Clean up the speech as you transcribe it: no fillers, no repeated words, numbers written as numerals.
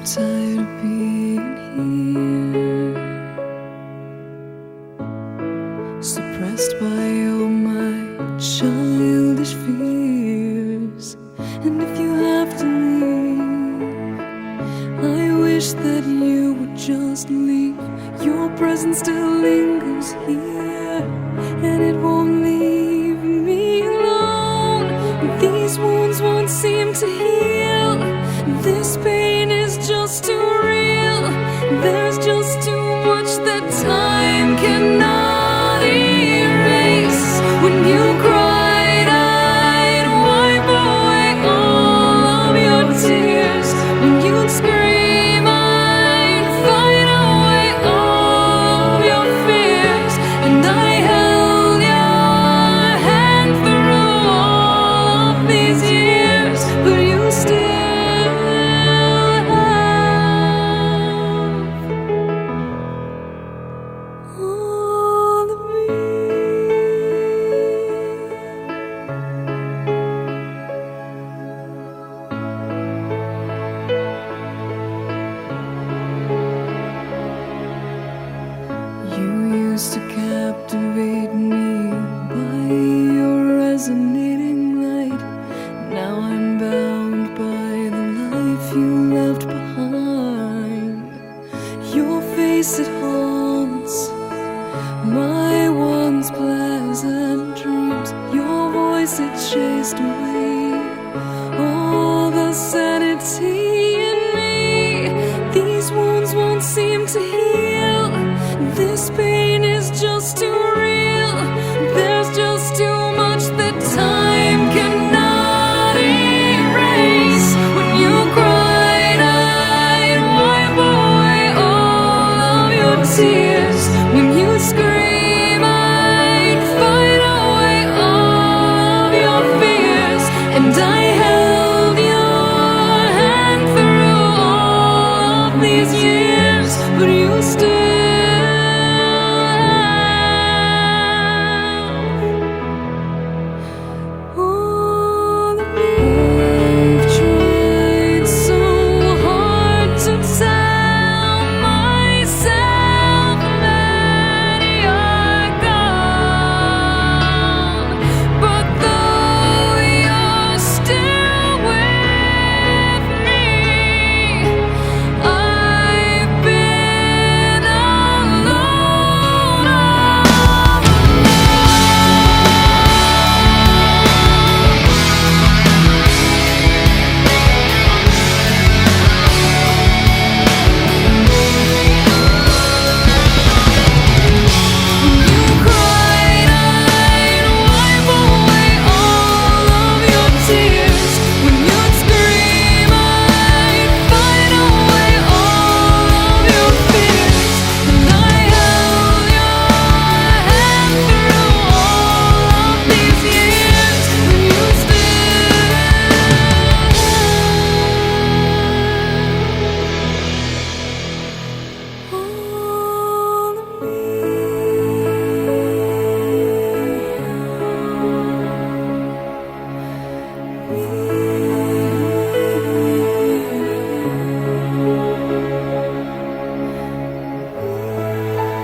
tired of being here, suppressed by all my childish fears. And if you have to leave, I wish that you would just leave. Your presence still lingers here, and it won't leave me alone. These wounds won't seem to heal. This pain is just too real. There's just too much that time cannot erase. When you cried, I'd wipe away all of your tears. When you'd scream, I'd fight away all of your fears. And I held your hand through all of these years, but you still all of me. You used to captivate me by your resonating light. Now I'm bound by the life you left behind. Your face, it haunts my once pleasant dreams. Your voice, it chased away all the sanity in me. These wounds won't seem to heal. This pain is just too real. There's just too much that time cannot erase. When you cried, I'd wipe away all of your tears. When you scream, I'd fight away all of your fears. And I held your hand through all of these years, but you still